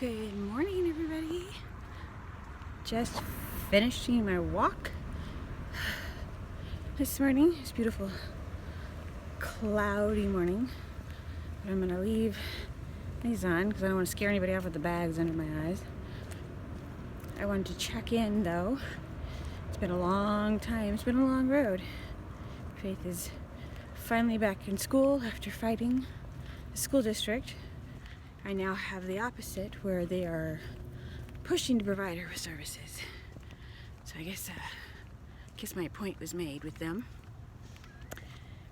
Good morning, everybody. Just finishing my walk this morning. It's a beautiful cloudy morning, but I'm gonna leave these on because I don't want to scare anybody off with the bags under my eyes. I wanted to check in though. It's been a long time. It's been a long road. Faith is finally back in school after fighting the school district. I now have the opposite, where they are pushing to provide her with services. So I guess my point was made with them.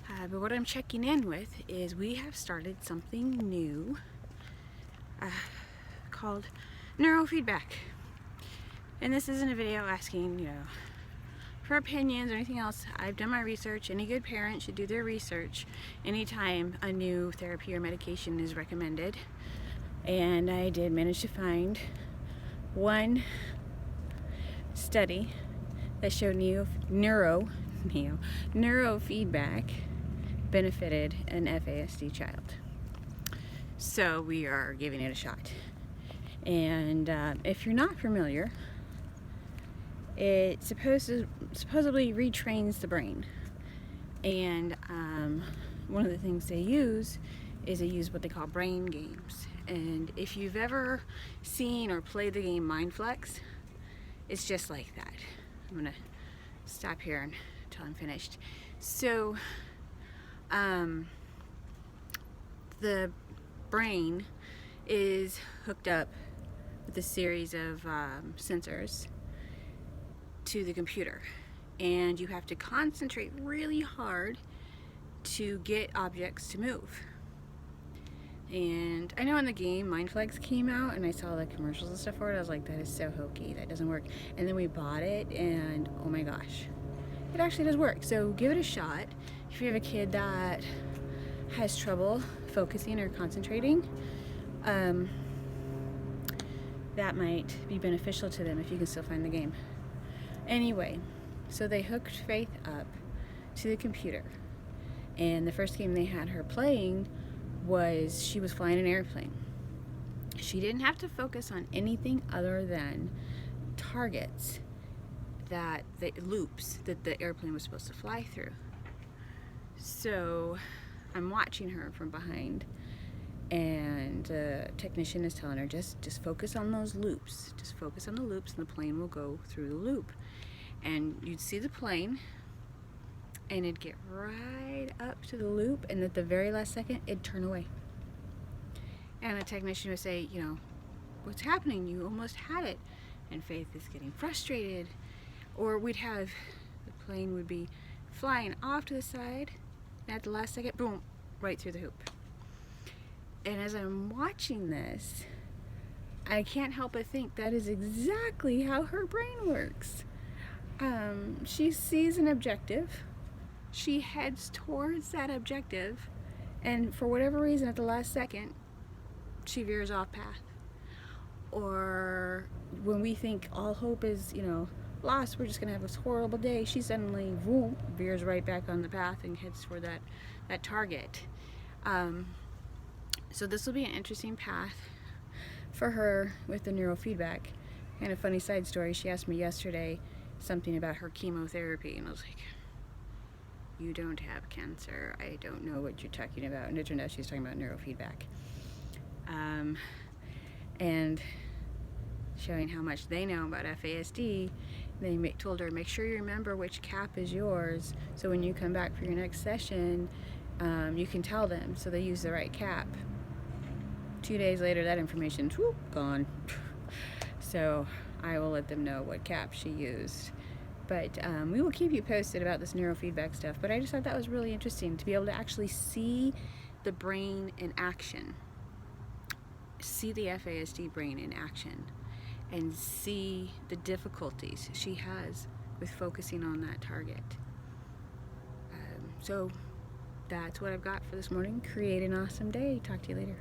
But what I'm checking in with is we have started something new called Neurofeedback. And this isn't a video asking, for opinions or anything else. I've done my research. Any good parent should do their research anytime a new therapy or medication is recommended. And I did manage to find one study that showed neurofeedback benefited an FASD child. So we are giving it a shot. And if you're not familiar, it supposedly retrains the brain. And one of the things they use is what they call brain games. And if you've ever seen or played the game Mindflex, it's just like that. I'm gonna stop here until I'm finished. So the brain is hooked up with a series of sensors to the computer, and you have to concentrate really hard to get objects to move. And I know in the game Mindflex came out and I saw the commercials and stuff for it, I was like, that is so hokey, that doesn't work. And then we bought it and oh my gosh, it actually does work. So give it a shot. If you have a kid that has trouble focusing or concentrating, that might be beneficial to them if you can still find the game. Anyway, so they hooked Faith up to the computer, and the first game they had her playing was she was flying an airplane. She didn't have to focus on anything other than targets, that the loops that the airplane was supposed to fly through. So I'm watching her from behind, and the technician is telling her, just focus on those loops. Just focus on the loops and the plane will go through the loop. And you'd see the plane and it'd get right up to the loop, and at the very last second it'd turn away. And the technician would say, what's happening? You almost had it. And Faith is getting frustrated. Or we'd have the plane would be flying off to the side, and at the last second, boom, right through the hoop. And as I'm watching this, I can't help but think that is exactly how her brain works. She sees an objective, she heads towards that objective, and for whatever reason at the last second, she veers off path. Or when we think all hope is, lost, we're just gonna have this horrible day, she suddenly, boom, veers right back on the path and heads for that target. So this will be an interesting path for her with the neurofeedback. And a funny side story, she asked me yesterday something about her chemotherapy, and I was like, you don't have cancer, I don't know what you're talking about. And it turned out she was talking about neurofeedback. And showing how much they know about FASD, they told her, make sure you remember which cap is yours, so when you come back for your next session, you can tell them, so they use the right cap. 2 days later, that information's gone. So I will let them know what cap she used. But we will keep you posted about this neurofeedback stuff. But I just thought that was really interesting to be able to actually see the brain in action. See the FASD brain in action. And see the difficulties she has with focusing on that target. So that's what I've got for this morning. Create an awesome day. Talk to you later.